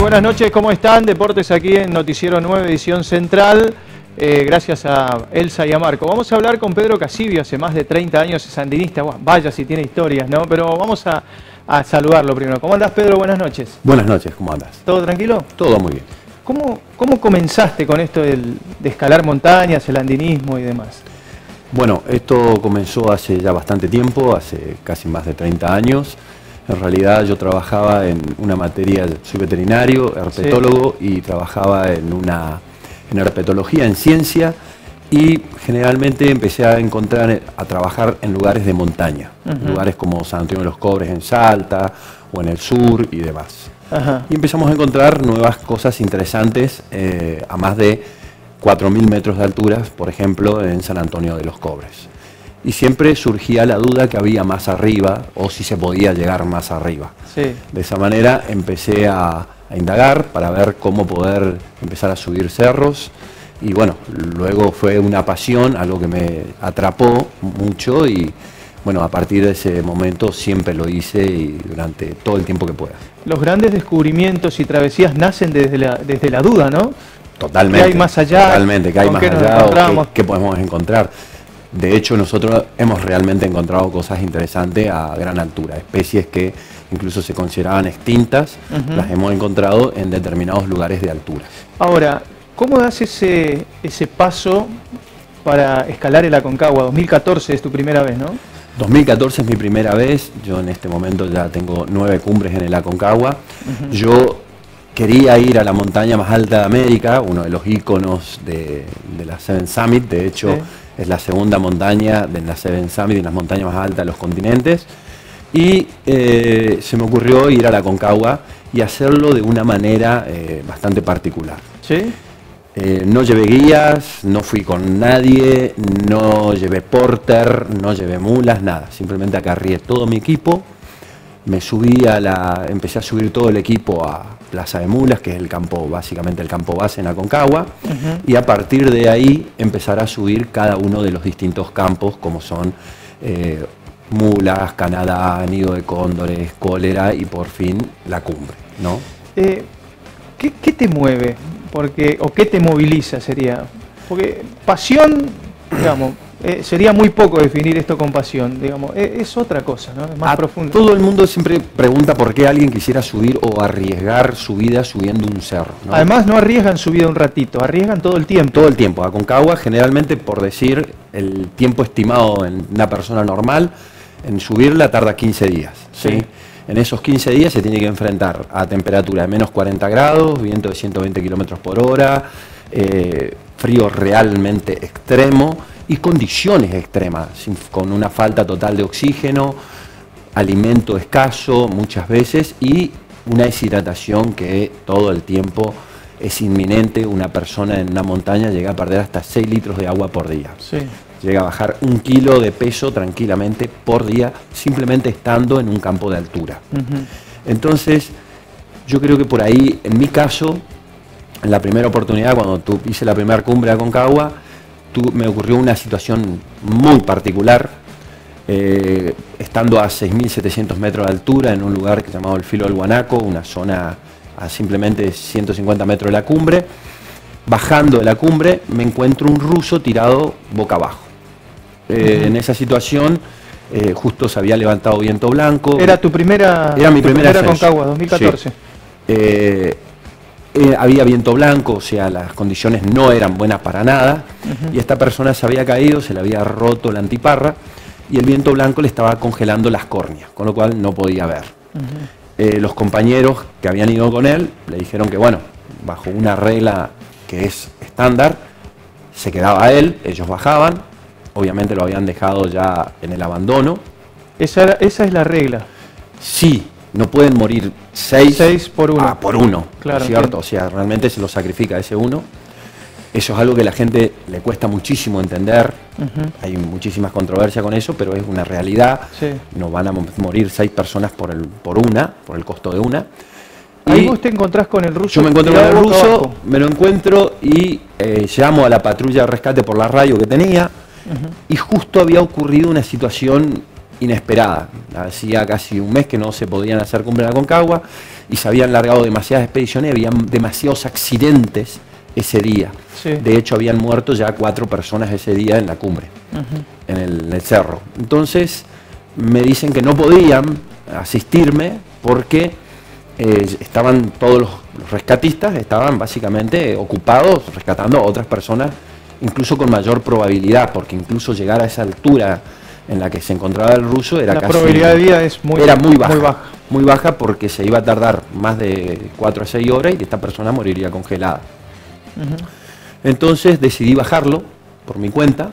buenas noches, ¿cómo están? Deportes aquí en Noticiero 9, edición central. Gracias a Elsa y a Marco. Vamos a hablar con Pedro Casibio, hace más de 30 años es sandinista. Bueno, vaya si tiene historias, ¿no? Pero vamos a saludarlo primero. ¿Cómo andás, Pedro? Buenas noches. Buenas noches, ¿cómo andas? ¿Todo tranquilo? Todo muy bien. ¿Cómo comenzaste con esto de escalar montañas, el andinismo y demás? Bueno, esto comenzó hace ya bastante tiempo, hace casi más de 30 años. En realidad yo trabajaba en una materia, soy veterinario, herpetólogo, sí, y trabajaba en herpetología, en ciencia, y generalmente empecé a trabajar en lugares de montaña, lugares como San Antonio de los Cobres en Salta, o en el sur y demás. Y empezamos a encontrar nuevas cosas interesantes a más de 4.000 metros de altura, por ejemplo, en San Antonio de los Cobres. Y siempre surgía la duda que había más arriba, o si se podía llegar más arriba. Sí. De esa manera empecé a indagar para ver cómo poder empezar a subir cerros. Y bueno, luego fue una pasión, algo que me atrapó mucho y bueno, a partir de ese momento siempre lo hice y durante todo el tiempo que pueda. Los grandes descubrimientos y travesías nacen desde la duda, ¿no? Totalmente. ¿Qué hay más allá? Totalmente, ¿qué hay más allá o qué podemos encontrar? De hecho, nosotros hemos realmente encontrado cosas interesantes a gran altura, especies que incluso se consideraban extintas, las hemos encontrado en determinados lugares de altura. Ahora, ¿cómo das ese paso para escalar el Aconcagua? 2014 es tu primera vez, ¿no? 2014 es mi primera vez, yo en este momento ya tengo 9 cumbres en el Aconcagua. Yo quería ir a la montaña más alta de América, uno de los íconos de la Seven Summit, de hecho es la segunda montaña de la Seven Summit, de las montañas más altas de los continentes, y se me ocurrió ir a la Aconcagua y hacerlo de una manera bastante particular. ¿Sí? No llevé guías, no fui con nadie, no llevé porter, no llevé mulas, nada. Simplemente acarrié todo mi equipo, me subí empecé a subir todo el equipo a Plaza de Mulas, que es el campo, básicamente el campo base en Aconcagua, y a partir de ahí empezar a subir cada uno de los distintos campos, como son Mulas, Canadá, Nido de Cóndores, Cólera y por fin la cumbre, ¿no? ¿Qué te mueve? ¿O qué te moviliza sería? Porque pasión, digamos, sería muy poco definir esto con pasión, digamos, es otra cosa, ¿no? Es más profundo. Todo el mundo siempre pregunta por qué alguien quisiera subir o arriesgar su vida subiendo un cerro, ¿no? Además no arriesgan su vida un ratito, arriesgan todo el tiempo. Todo el tiempo. Aconcagua generalmente, por decir, el tiempo estimado en una persona normal, en subirla tarda 15 días, ¿sí? En esos 15 días se tiene que enfrentar a temperatura de menos 40 grados, viento de 120 kilómetros por hora, frío realmente extremo y condiciones extremas, con una falta total de oxígeno, alimento escaso muchas veces y una deshidratación que todo el tiempo es inminente. Una persona en una montaña llega a perder hasta 6 litros de agua por día. Sí. Llega a bajar 1 kilo de peso tranquilamente por día, simplemente estando en un campo de altura. Entonces, yo creo que por ahí, en mi caso, en la primera oportunidad, cuando hice la primera cumbre de Aconcagua, me ocurrió una situación muy particular, estando a 6.700 metros de altura, en un lugar que se llamaba el Filo del Guanaco, una zona a simplemente 150 metros de la cumbre. Bajando de la cumbre, me encuentro un ruso tirado boca abajo. En esa situación, justo se había levantado viento blanco. ¿Era tu primera? Era mi primera Aconcagua, 2014. Sí. Había viento blanco, o sea, las condiciones no eran buenas para nada. Y esta persona se había caído, se le había roto la antiparra y el viento blanco le estaba congelando las córneas, con lo cual no podía ver. Los compañeros que habían ido con él le dijeron que, bueno, bajo una regla que es estándar, se quedaba él, ellos bajaban, obviamente lo habían dejado ya en el abandono. ¿Esa es la regla? Sí, no pueden morir 6 por 1. Por 1, claro, ¿cierto? O sea, realmente se lo sacrifica ese uno. Eso es algo que a la gente le cuesta muchísimo entender, hay muchísimas controversias con eso, pero es una realidad. No van a morir 6 personas por el costo de una. Ahí vos te encontrás con el ruso. Yo me encuentro con el ruso, me lo encuentro y llamo a la patrulla de rescate por la radio que tenía. Y justo había ocurrido una situación inesperada. Hacía casi un mes que no se podían hacer cumbre en la Aconcagua y se habían largado demasiadas expediciones, habían demasiados accidentes ese día. Sí. De hecho, habían muerto ya 4 personas ese día en la cumbre, en el cerro. Entonces, me dicen que no podían asistirme porque estaban todos los rescatistas, estaban básicamente ocupados rescatando a otras personas, incluso con mayor probabilidad, porque incluso llegar a esa altura en la que se encontraba el ruso era casi... La probabilidad de vida es muy baja. Muy baja porque se iba a tardar más de 4 a 6 horas y esta persona moriría congelada. Entonces decidí bajarlo por mi cuenta.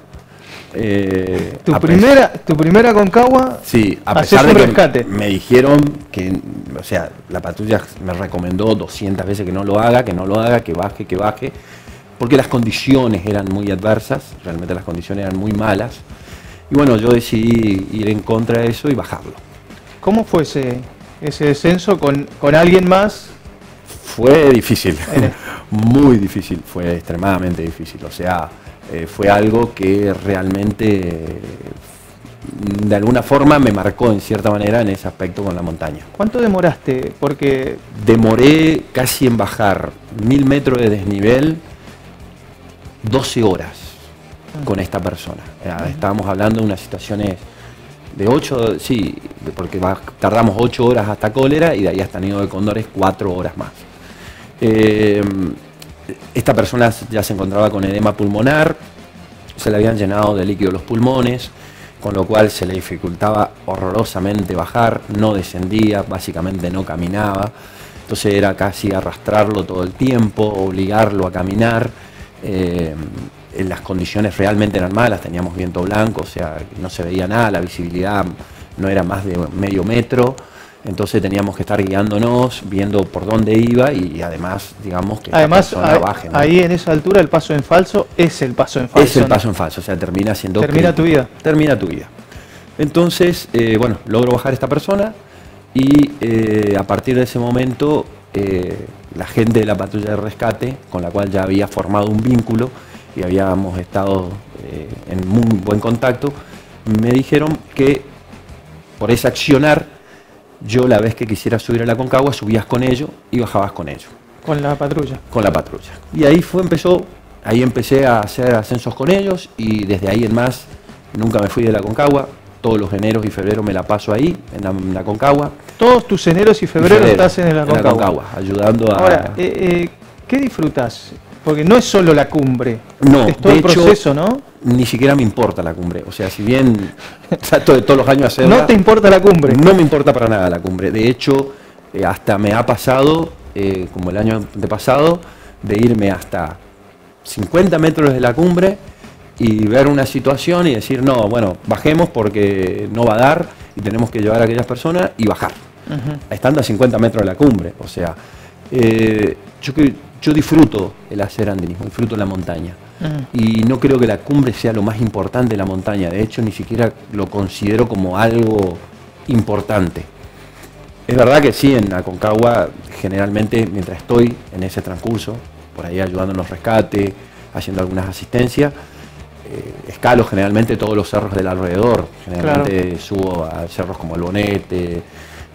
¿Tu primera Aconcagua? Sí, a pesar de que me dijeron que, o sea, la patrulla me recomendó 200 veces que no lo haga, que baje, porque las condiciones eran muy adversas, realmente las condiciones eran muy malas. Y bueno, yo decidí ir en contra de eso y bajarlo. ¿Cómo fue ese descenso con alguien más? Fue difícil, muy difícil, fue extremadamente difícil. O sea, fue algo que realmente, de alguna forma, me marcó en cierta manera en ese aspecto con la montaña. ¿Cuánto demoraste? Porque demoré casi en bajar 1000 metros de desnivel, 12 horas con esta persona. Estábamos hablando de unas situaciones de 8, sí, porque tardamos 8 horas hasta Cólera y de ahí hasta Nido de Cóndores 4 horas más. Esta persona ya se encontraba con edema pulmonar, se le habían llenado de líquido los pulmones, con lo cual se le dificultaba horrorosamente bajar, no descendía, básicamente no caminaba, entonces era casi arrastrarlo todo el tiempo, obligarlo a caminar. Las condiciones realmente eran malas, teníamos viento blanco, o sea, no se veía nada, la visibilidad no era más de medio metro, entonces teníamos que estar guiándonos, viendo por dónde iba y además, digamos, que además la persona baje, ¿no? Ahí en esa altura el paso en falso es el paso en falso. Es el paso en falso, o sea, termina siendo... Termina tu vida. Termina tu vida. Entonces, bueno, logro bajar a esta persona y a partir de ese momento la gente de la patrulla de rescate, con la cual ya había formado un vínculo y habíamos estado en muy buen contacto, me dijeron que por ese accionar, yo la vez que quisiera subir a la Aconcagua, subías con ellos y bajabas con ellos. ¿Con la patrulla? Con la patrulla. Y ahí ahí empecé a hacer ascensos con ellos y desde ahí en más nunca me fui de la Aconcagua. Todos los eneros y febreros me la paso ahí, en la Aconcagua. Todos tus eneros y febreros estás en la Aconcagua. Ayudando a... Ahora, ¿qué disfrutas? Porque no es solo la cumbre, no, es todo el proceso, ¿no? Ni siquiera me importa la cumbre, o sea, si bien trato de todos los años hacerla... ¿No te importa la cumbre? No me importa para nada la cumbre, de hecho, hasta me ha pasado, como el año antepasado, de irme hasta 50 metros de la cumbre y ver una situación y decir, no, bueno, bajemos porque no va a dar y tenemos que llevar a aquellas personas y bajar, estando a 50 metros de la cumbre, o sea, yo disfruto el hacer andinismo, disfruto la montaña. Y no creo que la cumbre sea lo más importante de la montaña. De hecho, ni siquiera lo considero como algo importante. Es verdad que sí, en Aconcagua, generalmente, mientras estoy en ese transcurso, por ahí ayudando en los rescates, haciendo algunas asistencias, escalo generalmente todos los cerros del alrededor. Generalmente subo a cerros como el Bonete,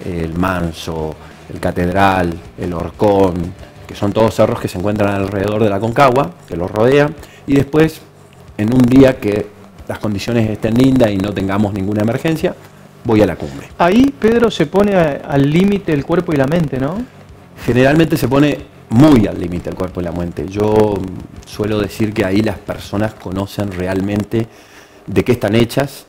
el Manso, el Catedral, el Horcón, que son todos cerros que se encuentran alrededor de la Aconcagua, que los rodean, y después, en un día que las condiciones estén lindas y no tengamos ninguna emergencia, voy a la cumbre. Ahí, Pedro, se pone al límite el cuerpo y la mente, ¿no? Generalmente se pone muy al límite el cuerpo y la mente. Yo suelo decir que ahí las personas conocen realmente de qué están hechas,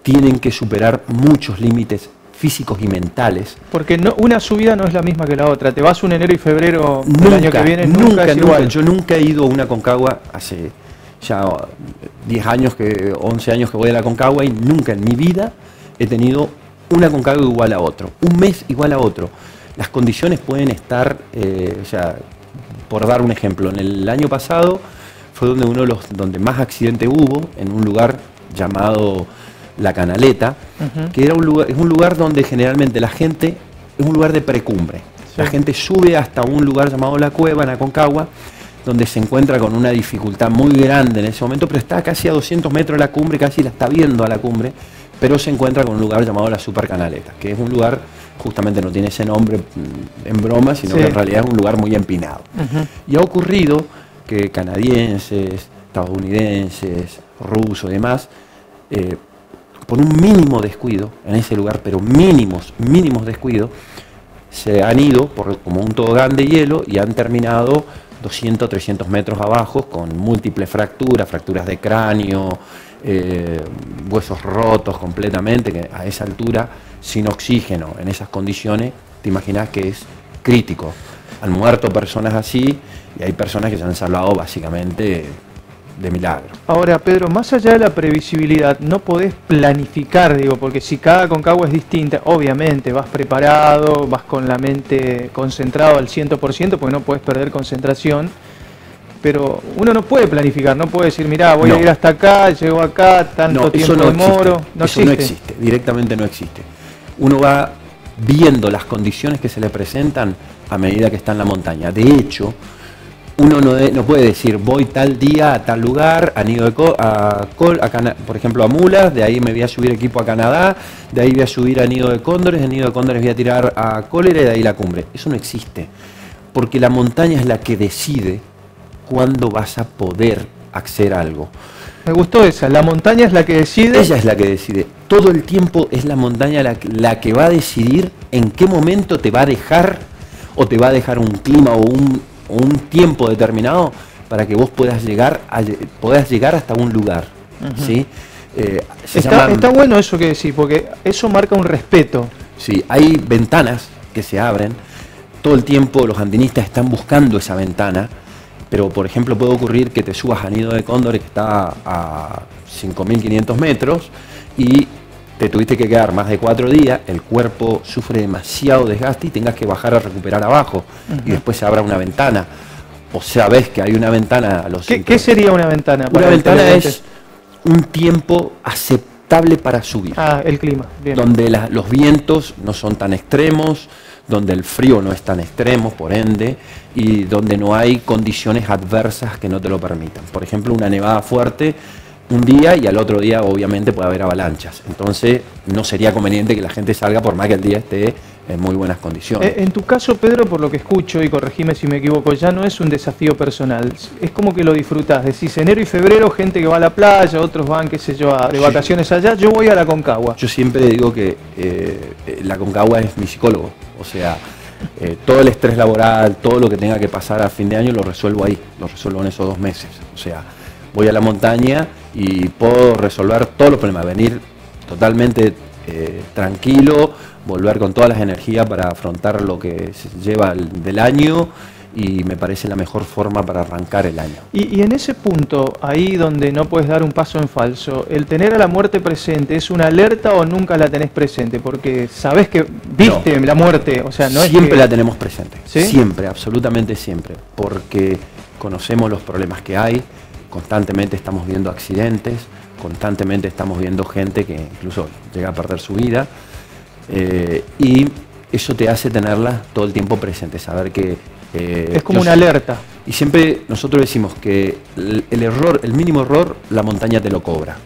tienen que superar muchos límites físicos y mentales. Porque una subida no es la misma que la otra. Te vas un enero y febrero del año que viene, nunca es igual. Yo nunca he ido a una Aconcagua, hace ya 10 años, 11 años que voy a la Aconcagua y nunca en mi vida he tenido una Aconcagua igual a otro, un mes igual a otro. Las condiciones pueden estar, o sea, por dar un ejemplo, en el año pasado fue donde más accidente hubo, en un lugar llamado La Canaleta, que es un lugar donde generalmente la gente, es un lugar de precumbre. Sí. La gente sube hasta un lugar llamado La Cueva, en Aconcagua, donde se encuentra con una dificultad muy grande en ese momento, pero está casi a 200 metros de la cumbre, casi la está viendo a la cumbre, pero se encuentra con un lugar llamado la Super Canaleta, que es un lugar, justamente no tiene ese nombre en broma, sino que en realidad es un lugar muy empinado. Y ha ocurrido que canadienses, estadounidenses, rusos y demás, por un mínimo descuido en ese lugar, pero mínimos descuidos, se han ido como un tobogán de hielo y han terminado 200, 300 metros abajo con múltiples fracturas de cráneo, huesos rotos completamente, que a esa altura, sin oxígeno, en esas condiciones, te imaginas que es crítico. Han muerto personas así y hay personas que se han salvado básicamente de milagro. Ahora, Pedro, más allá de la previsibilidad, no podés planificar, digo, porque si cada Aconcagua es distinta, obviamente vas preparado, vas con la mente concentrado al 100%, porque no podés perder concentración, pero uno no puede planificar, no puede decir, mirá, voy a ir hasta acá, llego acá, tanto tiempo demoro. Eso no existe, directamente no existe. Uno va viendo las condiciones que se le presentan a medida que está en la montaña. De hecho, uno no puede decir, voy tal día a tal lugar, a Nido de por ejemplo a Mulas, de ahí me voy a subir equipo a Canadá, de ahí voy a subir a Nido de Cóndores voy a tirar a Cólera y de ahí la cumbre. Eso no existe, porque la montaña es la que decide cuándo vas a poder acceder a algo. Me gustó esa, la montaña es la que decide. Ella es la que decide. Todo el tiempo es la montaña la que va a decidir en qué momento te va a dejar, o te va a dejar un clima o un tiempo determinado para que vos puedas llegar hasta un lugar. ¿Sí? Está bueno eso que decís, porque eso marca un respeto. Sí, hay ventanas que se abren. Todo el tiempo los andinistas están buscando esa ventana. Pero, por ejemplo, puede ocurrir que te subas a Nido de Cóndores, que está a 5.500 metros, y te tuviste que quedar más de 4 días, el cuerpo sufre demasiado desgaste y tengas que bajar a recuperar abajo, y después se abra una ventana. O sea, ves que hay una ventana a los... ¿Qué sería una ventana? Una ventana es un tiempo aceptable para subir. Ah, el clima. Bien. Donde los vientos no son tan extremos, donde el frío no es tan extremo, por ende, y donde no hay condiciones adversas que no te lo permitan. Por ejemplo, una nevada fuerte un día y al otro día obviamente puede haber avalanchas. Entonces no sería conveniente que la gente salga por más que el día esté en muy buenas condiciones. En tu caso, Pedro, por lo que escucho, y corregime si me equivoco, ya no es un desafío personal, es como que lo disfrutás. Decís, enero y febrero, gente que va a la playa, otros van, qué sé yo, de vacaciones allá, yo voy a la Aconcagua. Yo siempre digo que la Aconcagua es mi psicólogo, o sea, todo el estrés laboral, todo lo que tenga que pasar a fin de año lo resuelvo ahí, lo resuelvo en esos 2 meses. O sea, voy a la montaña y puedo resolver todos los problemas, venir totalmente tranquilo, volver con todas las energías para afrontar lo que se lleva del año, y me parece la mejor forma para arrancar el año. Y en ese punto, ahí donde no puedes dar un paso en falso, ¿el tener a la muerte presente es una alerta o nunca la tenés presente? Porque sabés que viste la muerte, o sea, no es siempre que... la tenemos presente, ¿sí? Siempre, absolutamente siempre, porque conocemos los problemas que hay, constantemente estamos viendo accidentes, constantemente estamos viendo gente que incluso llega a perder su vida, y eso te hace tenerla todo el tiempo presente, saber que... es como una alerta. Y siempre nosotros decimos que el mínimo error, la montaña te lo cobra.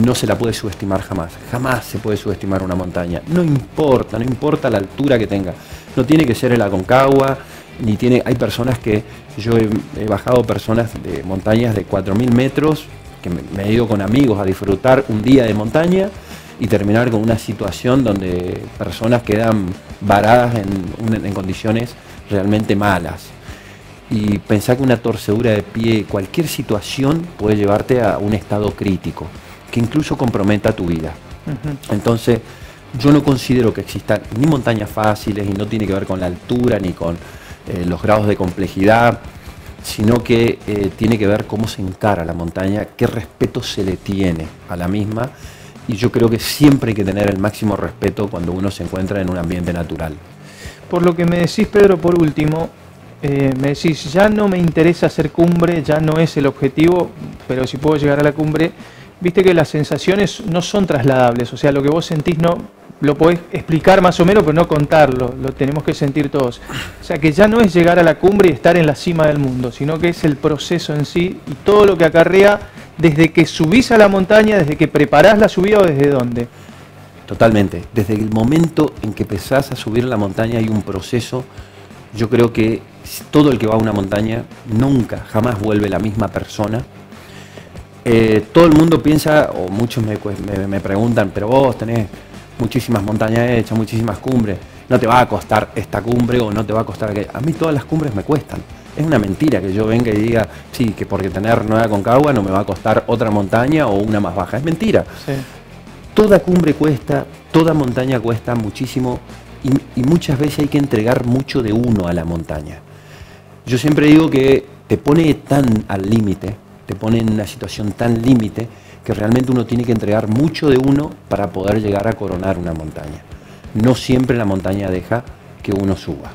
No se la puede subestimar jamás. Jamás se puede subestimar una montaña. No importa la altura que tenga. No tiene que ser el Aconcagua, hay personas que... Yo he bajado personas de montañas de 4.000 metros, que me he ido con amigos a disfrutar un día de montaña y terminar con una situación donde personas quedan varadas en condiciones realmente malas. Y pensar que una torcedura de pie, cualquier situación puede llevarte a un estado crítico, que incluso comprometa tu vida. Entonces, yo no considero que existan ni montañas fáciles, y no tiene que ver con la altura ni con los grados de complejidad, sino que tiene que ver cómo se encara la montaña, qué respeto se le tiene a la misma, y yo creo que siempre hay que tener el máximo respeto cuando uno se encuentra en un ambiente natural. Por lo que me decís, Pedro, por último, me decís, ya no me interesa hacer cumbre, ya no es el objetivo, pero si puedo llegar a la cumbre, viste que las sensaciones no son trasladables, o sea, lo que vos sentís no lo podés explicar más o menos, pero no contarlo, lo tenemos que sentir todos. O sea, que ya no es llegar a la cumbre y estar en la cima del mundo, sino que es el proceso en sí y todo lo que acarrea ¿Desde que subís a la montaña, desde que preparás la subida o desde dónde? Totalmente. Desde el momento en que empezás a subir la montaña hay un proceso. Yo creo que todo el que va a una montaña nunca, jamás vuelve la misma persona. Todo el mundo piensa, o muchos me preguntan, pero vos tenés muchísimas montañas hechas, muchísimas cumbres, ¿no te va a costar esta cumbre o no te va a costar aquella? A mí todas las cumbres me cuestan. Es una mentira que yo venga y diga, sí, que porque tener Nueva Aconcagua no me va a costar otra montaña o una más baja. Es mentira. Sí. Toda cumbre cuesta, toda montaña cuesta muchísimo y muchas veces hay que entregar mucho de uno a la montaña. Yo siempre digo que te pone tan al límite, te pone en una situación tan límite que realmente uno tiene que entregar mucho de uno para poder llegar a coronar una montaña. No siempre la montaña deja que uno suba.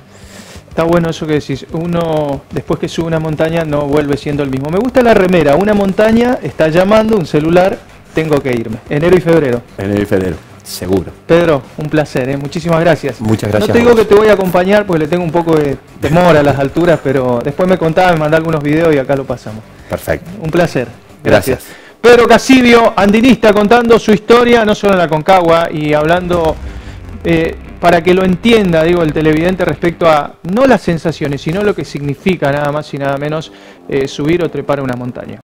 Está bueno eso que decís, uno después que sube una montaña no vuelve siendo el mismo. Me gusta la remera, una montaña está llamando, un celular, tengo que irme. Enero y febrero. Enero y febrero, seguro. Pedro, un placer, ¿eh? Muchísimas gracias. Muchas gracias. No te digo que te voy a acompañar porque le tengo un poco de temor a las alturas, pero después me contaba, me mandó algunos videos y acá lo pasamos. Perfecto. Un placer. Gracias. Pedro Casivio, andinista, contando su historia, no solo en la Aconcagua, y hablando para que lo entienda, digo, el televidente respecto a no las sensaciones, sino lo que significa nada más y nada menos subir o trepar una montaña.